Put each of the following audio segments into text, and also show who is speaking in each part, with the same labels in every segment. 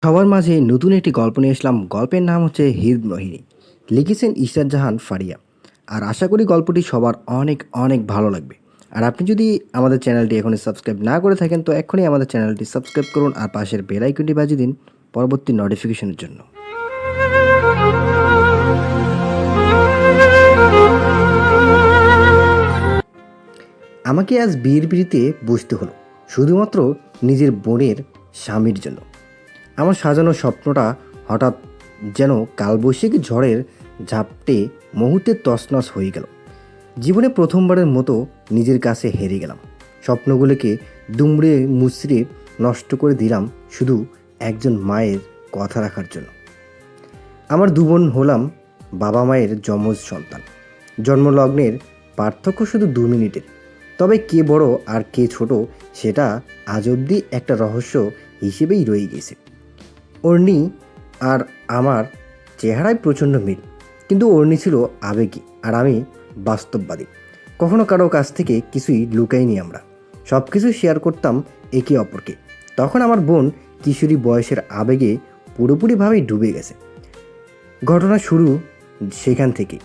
Speaker 1: সবার মাঝে নতুন একটি গল্প নিয়ে আসলাম। গল্পের নাম হচ্ছে হিন্দ মোহিনী। লিখেছেন ইশরাত জাহান ফারিয়া। আর আশা করি গল্পটি সবার অনেক অনেক ভালো লাগবে। আর আপনি যদি আমাদের চ্যানেলটি এখনই সাবস্ক্রাইব না করে থাকেন তো এক্ষুনি আমাদের চ্যানেলটি সাবস্ক্রাইব করুন আর পাশের বেল আইকনটি বাজিয়ে দিন পরবর্তী নোটিফিকেশনের জন্য। আমাকে আজ বিয়ের পিড়িতে বসতে হলো শুধুমাত্র নিজের বোনের স্বামীর জন্য। আমার সাজানো স্বপ্নটা হঠাৎ যেন কালবৈশাখী ঝড়ের ঝাপটে মুহূর্তে তছনছ হয়ে গেল। জীবনে প্রথমবারের মতো নিজের কাছে হেরে গেলাম। স্বপ্নগুলোকে দুমড়ে মুচড়ে নষ্ট করে দিলাম শুধু একজন মায়ের কথা রাখার জন্য। আমার দু বোন হলাম বাবা মায়ের যমজ সন্তান। জন্মলগ্নের পার্থক্য শুধু 2 মিনিটের। তবে কে বড় আর কে ছোট সেটা আজ অবধি একটা রহস্য হিসেবেই রয়ে গেছে। অর্ণি আর আমার চেহারায় প্রচণ্ড মিল, কিন্তু অর্ণি ছিল আবেগী আর আমি বাস্তববাদী। কখনো কারো কাছ থেকে কিছুই লুকাইনি আমরা, সব কিছু শেয়ার করতাম একে অপরকে। তখন আমার বোন কিশোরী বয়সের আবেগে পুরোপুরিভাবেই ডুবে গেছে। ঘটনা শুরু সেখান থেকে।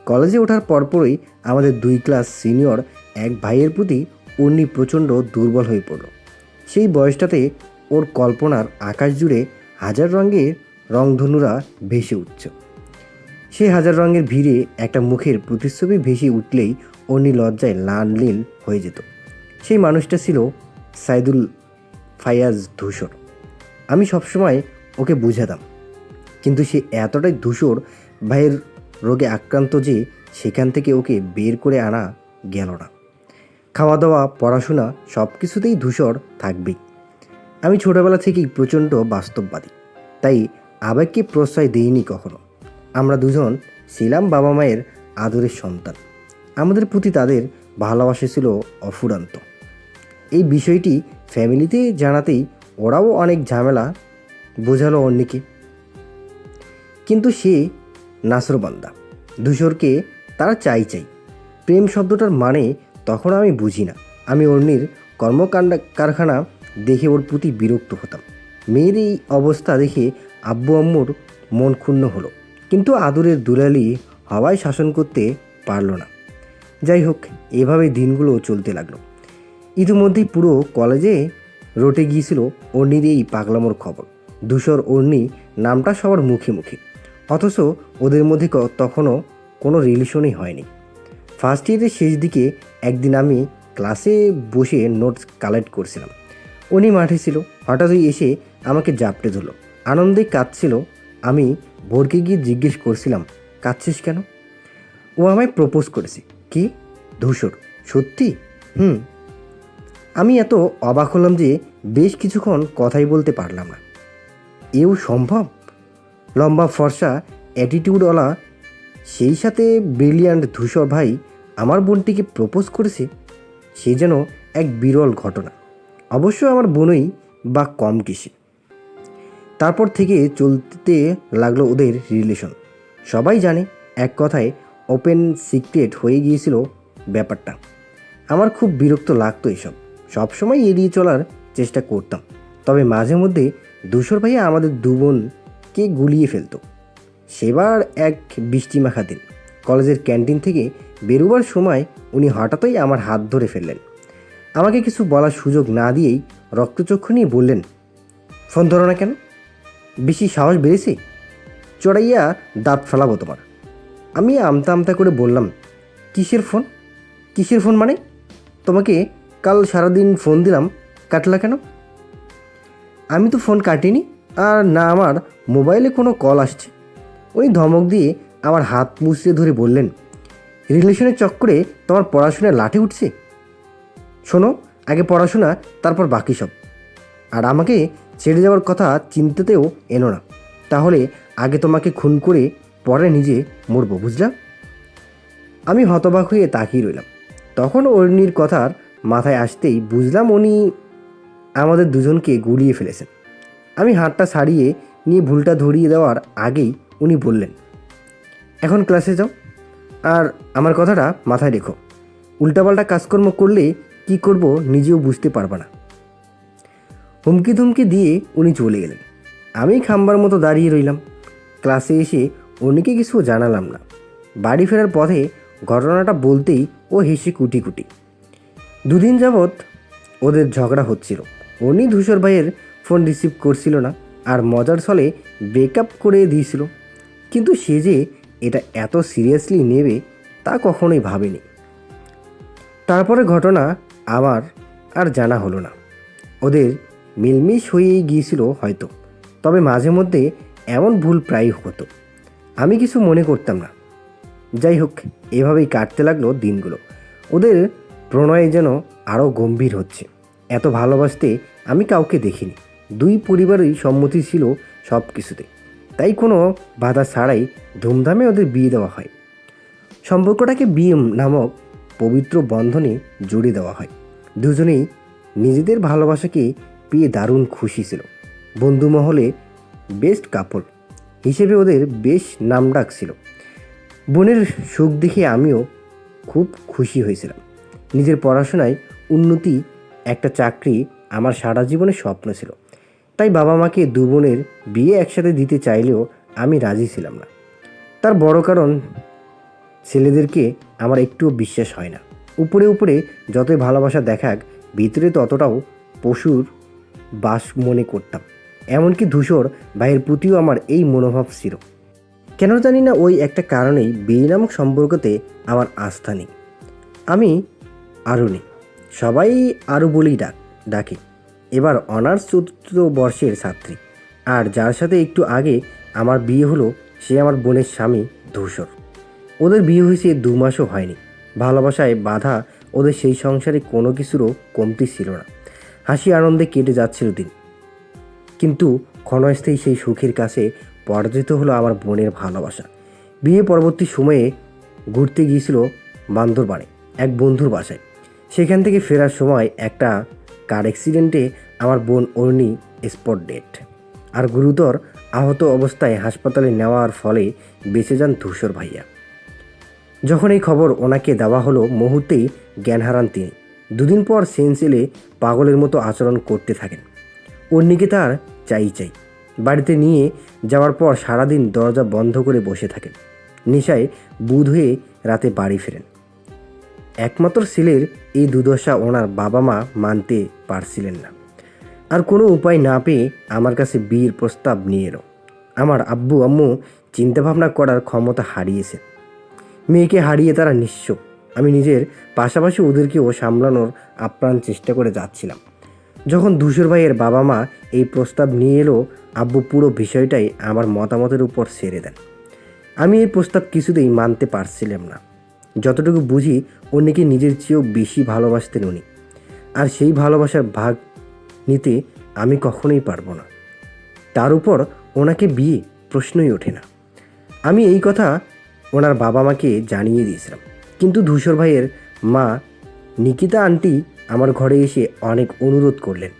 Speaker 1: কলেজে ওঠার পরপরই আমাদের 2 ক্লাস সিনিয়র এক ভাইয়ের প্রতি অর্ণি প্রচণ্ড দুর্বল হয়ে পড়ল। সেই বয়সটাতে ওর কল্পনার আকাশ জুড়ে হাজার রঙের রংধনুরা ভেসে উঠছে। সেই হাজার রঙের ভিড়ে একটা মুখের প্রতিচ্ছবি ভেসে উঠলেই অর্ণি লজ্জায় লাল নীল হয়ে যেত। সেই মানুষটা ছিল সাইদুল ফায়াজ ধূসর। আমি সবসময় ওকে বুঝাতাম, কিন্তু সে এতটাই ধূসর ভাইয়ের রোগে আক্রান্ত যে সেখান থেকে ওকে বের করে আনা গেল না। খাওয়া দাওয়া পড়াশোনা সব কিছুতেই ধূসর থাকবেই। আমি ছোটোবেলা থেকেই প্রচণ্ড বাস্তববাদী, তাই আবেগকে প্রশ্রয় দিইনি কখনো। আমরা দুজন ছিলাম বাবা মায়ের আদরের সন্তান। আমাদের প্রতি তাদের ভালোবাসা ছিল অফুরন্ত। এই বিষয়টি ফ্যামিলিতে জানাতেই ওরাও অনেক ঝামেলা বোঝালো অন্যকে। কিন্তু সে নাসরবান্দা, ধূসরকে তারা চাই। প্রেম শব্দটার মানে তখন আমি বুঝি না। আমি অর্ণির কর্মকাণ্ড কারখানা দেখে ওর প্রতি বিরক্ত হতাম। মেয়ের এই অবস্থা দেখে আব্বু আম্মুর মন ক্ষুণ্ণ হলো, কিন্তু আদরের দুলালি হওয়ায় শাসন করতে পারলো না। যাই হোক, এভাবে দিনগুলো চলতে লাগলো। ইতিমধ্যেই পুরো কলেজে রটে গিয়েছিল অর্ণির এই পাগলামোর খবর। ধূসর অর্ণি নামটা সবার মুখে মুখে, অথচ ওদের মধ্যে তখনও কোনো রিলেশনই হয়নি। ফার্স্ট ইয়ারের শেষ দিকে একদিন আমি ক্লাসে বসে নোটস কালেক্ট করছিলাম। উনি মাঠে ছিল। হঠাৎই এসে আমাকে জাপটে ধরলো, আনন্দে কাঁদছিল। আমি ভোরকে গিয়ে জিজ্ঞেস করছিলাম, কাঁদছিস কেন? ও আমায় প্রপোজ করেছে। কি? ধূসর, সত্যি? হুম। আমি এত অবাক হলাম যে বেশ কিছুক্ষণ কথাই বলতে পারলাম না। এও সম্ভব? লম্বা ফর্সা অ্যাটিটিউডওয়ালা, সেই সাথে ব্রিলিয়ান্ট ধূসর ভাই আমার বোনটিকে প্রপোজ করেছে। সে যেন এক বিরল ঘটনা। অবশ্য আমার বোনই বা কম কিসে। তারপর থেকে চলতে লাগলো ওদের রিলেশন। সবাই জানে, এক কথায় ওপেন সিক্রেট হয়ে গিয়েছিল ব্যাপারটা। আমার খুব বিরক্ত লাগতো এসব, সবসময় এড়িয়ে চলার চেষ্টা করতাম। তবে মাঝে মধ্যে ধূসর ভাইয়া আমাদের দু বোনকে গুলিয়ে ফেলতো। সেবার এক বৃষ্টিমাখা দিন, কলেজের ক্যান্টিন থেকে বেরোবার সময় উনি হঠাৎই আমার হাত ধরে ফেললেন। আমাকে কিছু বলার সুযোগ না দিয়েই রক্তচক্ষু নিয়ে বললেন, ফোন ধরো না কেন? বেশি সাহস বেড়েছে? চড়াইয়া দাঁত ফেলাবো তোমার। আমি আমতা আমতা করে বললাম, কিসের ফোন? কিসের ফোন মানে? তোমাকে কাল সারাদিন ফোন দিলাম, কাটলা কেন? আমি তো ফোন কাটিনি, আর না আমার মোবাইলে কোনো কল আসছে। উনি ধমক দিয়ে আমার হাত মুচড়ে ধরে বললেন, রিলেশনের চক্করে তোমার পড়াশোনায় লাঠি উঠছে। শোনো, আগে পড়াশোনা, তারপর বাকি সব। আর আমাকে ছেড়ে যাওয়ার কথা চিন্তাতেও এনো না, তাহলে আগে তোমাকে খুন করে পরে নিজে মরবো, বুঝলা? আমি হতবাক হয়ে তাকিয়ে রইলাম। তখন অর্ণির কথার মাথায় আসতেই বুঝলাম উনি আমাদের দুজনকে গুলিয়ে ফেলেছেন। আমি হাতটা ছাড়িয়ে নিয়ে ভুলটা ধরিয়ে দেওয়ার আগেই উনি বললেন, এখন ক্লাসে যাও, আর আমার কথাটা মাথায় রেখো। উল্টাপাল্টা কাজকর্ম করলে কি করব নিজেও বুঝতে পারবা না। হুমকি ধুমকি দিয়ে উনি চলে গেলেন। আমি খাম্বার মতো দাঁড়িয়ে রইলাম। ক্লাসে এসে অন্যকে কিছু জানালাম না। বাড়ি ফেরার পথে ঘটনাটা বলতেই ও হেসে কুটি কুটি। দুদিন যাবৎ ওদের ঝগড়া হচ্ছিল। উনি ধূসর ভাইয়ের ফোন রিসিভ করছিল না, আর মজার ছলে ব্রেকআপ করে দিয়েছিল। কিন্তু সে যে এটা এত সিরিয়াসলি নেবে তা কখনোই ভাবেনি। তারপরে ঘটনা আমার আর জানা হলো না। ওদের মিলমিশ হয়েই গিয়েছিল হয়তো, তবে মাঝে মধ্যে এমন ভুল প্রায়ই হতো। আমি কিছু মনে করতাম না। যাই হোক, এভাবেই কাটতে লাগলো দিনগুলো। ওদের প্রণয় যেন আরও গম্ভীর হচ্ছে। এত ভালোবাসতে আমি কাউকে দেখিনি। দুই পরিবারই সম্মতি ছিল সব কিছুতে, তাই কোনো বাধা ছাড়াই ধুমধামে ওদের বিয়ে দেওয়া হয়। সম্পর্কটাকে বিয়ে নামক পবিত্র বন্ধনে জুড়ে দেওয়া হয়। দুজনেই নিজেদের ভালোবাসাকে পেয়ে দারুণ খুশি ছিল। বন্ধু মহলে বেস্ট কাপল হিসেবে ওদের বেশ নামডাক ছিল। বোনের সুখ দেখে আমিও খুব খুশি হয়েছিলাম। নিজের পড়াশোনায় উন্নতি, একটা চাকরি আমার সারা জীবনের স্বপ্ন ছিল। তাই বাবা মাকে দু বোনের বিয়ে একসাথে দিতে চাইলেও আমি রাজি ছিলাম না। তার বড় কারণ, ছেলেদেরকে আমার একটুও বিশ্বাস হয় না। উপরে উপরে যতই ভালোবাসা দেখাক, ভিতরে ততটাও পশুর বাস মনে করতাম। এমনকি ধূসর ভাইয়ের প্রতিও আমার এই মনোভাব ছিল। কেন জানি না, ওই একটা কারণেই বিয়ে নামক সম্পর্কতে আমার আস্থা নেই। আমি আরও নেই, সবাই আরও বলেই ডাকে। এবার অনার্স 4th বর্ষের ছাত্রী, আর যার সাথে একটু আগে আমার বিয়ে হলো সে আমার বোনের স্বামী ধূসর। ওদের বিয়ে হয়েছে 2 মাসও হয়নি। ভালোবাসায় বাধা ওদের সেই সংসারে কোনো কিছুরও কমতি ছিল না। হাসি আনন্দে কেটে যাচ্ছিল দিন। কিন্তু ক্ষণস্থায়ী সেই সুখের কাছে পরাজিত হলো আমার বোনের ভালোবাসা। বিয়ে পরবর্তী সময়ে ঘুরতে গিয়েছিল বান্দরবানে এক বন্ধুর বাসায়। সেখান থেকে ফেরার সময় একটা কার অ্যাক্সিডেন্টে আমার বোন অর্ণি স্পট ডেড, আর গুরুতর আহত অবস্থায় হাসপাতালে নেওয়ার ফলে বেঁচে যান ধূসর ভাইয়া। যখন এই খবর ওনাকে দেওয়া হলো, মুহূর্তেই জ্ঞান হারান তিনি। 2 দিন পর সেন্স এলে পাগলের মতো আচরণ করতে থাকেন। অন্যকে তার চাই। বাড়িতে নিয়ে যাওয়ার পর সারাদিন দরজা বন্ধ করে বসে থাকেন। নেশায় বুঁদ হয়ে রাতে বাড়ি ফেরেন। একমাত্র ছেলের এই দুর্দশা ওনার বাবা মা মানতে পারছিলেন না, আর কোনো উপায় না পেয়ে আমার কাছে বিয়ের প্রস্তাব নিয়ে এলো। আমার আব্বু আম্মু চিন্তাভাবনা করার ক্ষমতা হারিয়েছে। মেয়েকে হারিয়ে তারা নিঃস্ব। আমি নিজের পাশাপাশি ওদেরকেও সামলানোর আপ্রাণ চেষ্টা করে যাচ্ছিলাম। যখন ধূসর ভাইয়ের বাবা মা এই প্রস্তাব নিয়ে এলো, আব্বু পুরো বিষয়টাই আমার মতামতের উপর ছেড়ে দেন। আমি এই প্রস্তাব কিছুতেই মানতে পারছিলাম না। যতটুকু বুঝি, অন্যকে নিজের চেয়েও বেশি ভালোবাসতেন উনি, আর সেই ভালোবাসার ভাগ নিতে আমি কখনোই পারবো না। তার উপর ওনাকে বিয়ে প্রশ্নই ওঠে না। আমি এই কথা ওনার বাবা মাকে জানিয়ে দিয়েছিলাম, কিন্তু ধূসর ভাইয়ের মা নিকিতা আন্টি আমার ঘরে এসে অনেক অনুরোধ করলেন।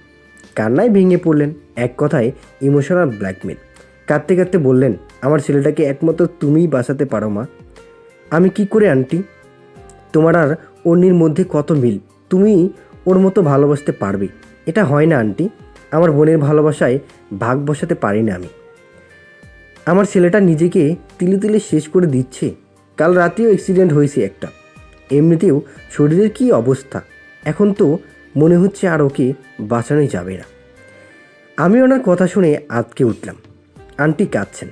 Speaker 1: কান্নায় ভেঙে পড়লেন। এক কথায় ইমোশনাল ব্ল্যাকমেল। কাঁদতে কাঁদতে বললেন, আমার ছেলেটাকে একমাত্র তুমিই বাঁচাতে পারো মা। আমি কি করে আন্টি? তোমার আর অন্যের মধ্যে কত মিল, তুমি ওর মতো ভালোবাসতে পারবে? এটা হয় না আন্টি। আমার বোনের ভালোবাসায় ভাগ বসাতে পারি না আমি। আমার ছেলেটা নিজেকে তিলে তিলে শেষ করে দিচ্ছে। কাল রাতেও অ্যাক্সিডেন্ট হয়েছে একটা। এমনিতেও শরীরের কী অবস্থা, এখন তো মনে হচ্ছে আর ওকে বাঁচানোই যাবে না। আমি ওনার কথা শুনে আঁতকে উঠলাম। আন্টি কাঁদছেন,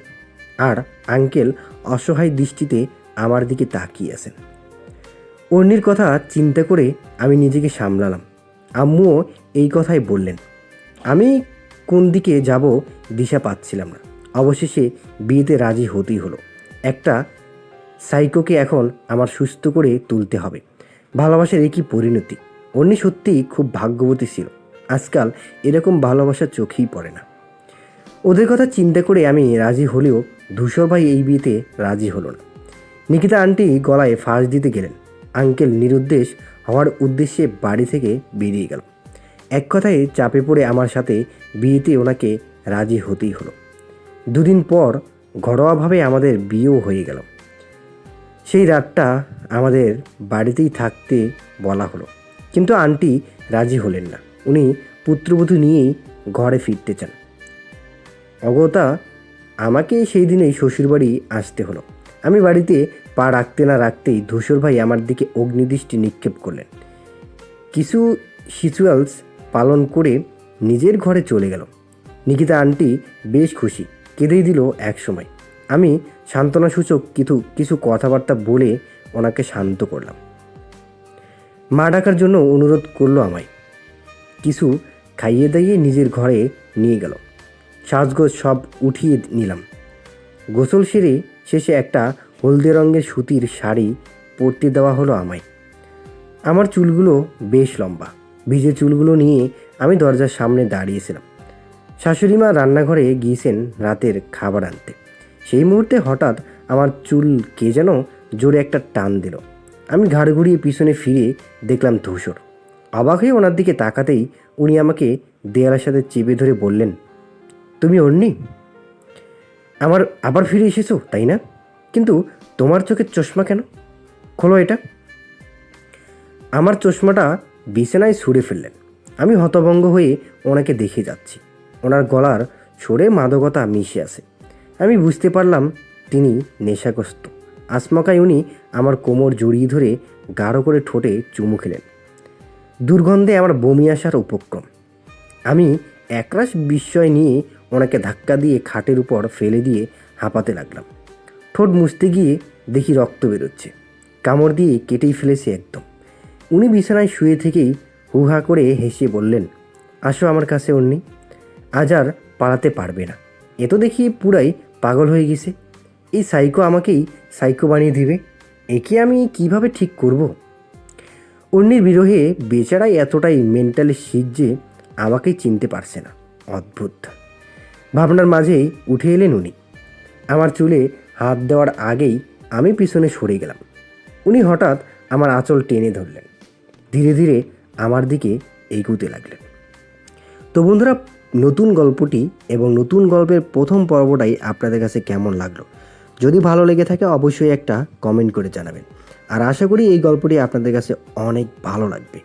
Speaker 1: আর আঙ্কেল অসহায় দৃষ্টিতে আমার দিকে তাকিয়ে আছেন। অন্যের কথা চিন্তা করে আমি নিজেকে সামলালাম। আম্মুও এই কথাই বললেন। আমি কোন দিকে যাব দিশা পাচ্ছিলাম না। অবশেষে বিয়েতে রাজি হতেই হলো। একটা সাইকোকে এখন আমার সুস্থ করে তুলতে হবে। ভালোবাসার একই পরিণতি। অন্য সত্যিই খুব ভাগ্যবতী ছিল। আজকাল এরকম ভালোবাসা চোখেই পড়ে না। ওদের কথা চিন্তা করে আমি রাজি হলেও ধূসর ভাই এই বিয়েতে রাজি হলো না। নিকিতা আন্টি গলায় ফাঁস দিতে গেলেন। আঙ্কেল নিরুদ্দেশ হওয়ার উদ্দেশ্যে বাড়ি থেকে বেরিয়ে গেল। এক কথায় চাপে পড়ে আমার সাথে বিয়েতে ওনাকে রাজি হতেই হলো। 2 দিন পর ঘরোয়াভাবে আমাদের বিয়েও হয়ে গেল। সেই রাতটা আমাদের বাড়িতেই থাকতে বলা হলো, কিন্তু আন্টি রাজি হলেন না। উনি পুত্রবধূ নিয়েই ঘরে ফিরতে চান। অগত্যা আমাকে সেই দিনেই শ্বশুরবাড়ি আসতে হলো। আমি বাড়িতে পা রাখতে না রাখতেই ধূসর ভাই আমার দিকে অগ্নিদৃষ্টি নিক্ষেপ করলেন। কিছু রিচুয়ালস পালন করে নিজের ঘরে চলে গেল। নিকিতা আন্টি বেশ খুশি, কেঁদেই দিল এক সময়। আমি সান্ত্বনাসূচক কিছু কথাবার্তা বলে ওনাকে শান্ত করলাম। মা ডাকার জন্য অনুরোধ করলো আমায়। কিছু খাইয়ে দাইয়ে নিজের ঘরে নিয়ে গেল। সাজগোজ সব উঠিয়ে নিলাম। গোসল সেরে শেষে একটা হলদে রঙের সুতির শাড়ি পরতে দেওয়া হলো আমায়। আমার চুলগুলো বেশ লম্বা। ভিজে চুলগুলো নিয়ে আমি দরজার সামনে দাঁড়িয়েছিলাম। শাশুড়িমা রান্নাঘরে গিয়েছেন রাতের খাবার আনতে। সেই মুহূর্তে হঠাৎ আমার চুল কে যেন জোরে একটা টান দিল। আমি ঘাড় ঘুরিয়ে পিছনে ফিরে দেখলাম ধূসর। অবাক হয়ে ওনার দিকে তাকাতেই উনি আমাকে দেয়ালের সাথে চেপে ধরে বললেন, তুমি অন্যি? আমার আবার ফিরে এসেছো তাই না? কিন্তু তোমার চোখের চশমা কেন? খোলো এটা। আমার চশমাটা বিছানায় ছুঁড়ে ফেললেন। আমি হতভম্ব হয়ে ওনাকে দেখে যাচ্ছি। ওনার গলার সুরে মাদকতা মিশে আছে। আমি বুঝতে পারলাম তিনি নেশাগ্রস্ত। আচমকাই উনি আমার কোমর জড়িয়ে ধরে গাঢ় করে ঠোঁটে চুমু খেলেন। দুর্গন্ধে আমার বমি আসার উপক্রম। আমি একরাশ বিস্ময় নিয়ে ওনাকে ধাক্কা দিয়ে খাটের উপর ফেলে দিয়ে হাঁপাতে লাগলাম। ঠোঁট মুছতে গিয়ে দেখি রক্ত বেরোচ্ছে। কামড় দিয়ে কেটেই ফেলেছে একদম। উনি বিছানায় শুয়ে থেকেই হুহা করে হেসে বললেন, আসো আমার কাছে অন্যি, আজ আর পালাতে পারবে না। এ তো দেখি পুরাই পাগল হয়ে গেছে। এই সাইকো আমাকেই সাইকো বানিয়ে দিবে। একে আমি কিভাবে ঠিক করব? অন্যের বিরহে বেচারাই এতটাই মেন্টালি শিখ যে আমাকেই চিনতে পারছে না। অদ্ভুত ভাবনার মাঝেই উঠে এলেন উনি। আমার চুলে হাত দেওয়ার আগেই আমি পিছনে সরে গেলাম। উনি হঠাৎ আমার আঁচল টেনে ধরলেন। ধীরে ধীরে আমার দিকে এগুতে লাগলেন। তো বন্ধুরা, নতুন গল্পটি এবং নতুন গল্পের প্রথম পর্বটাই আপনাদের কাছে কেমন লাগলো? যদি ভালো লেগে থাকে অবশ্যই একটা কমেন্ট করে জানাবেন। আর আশা করি এই গল্পটি আপনাদের কাছে অনেক ভালো লাগবে।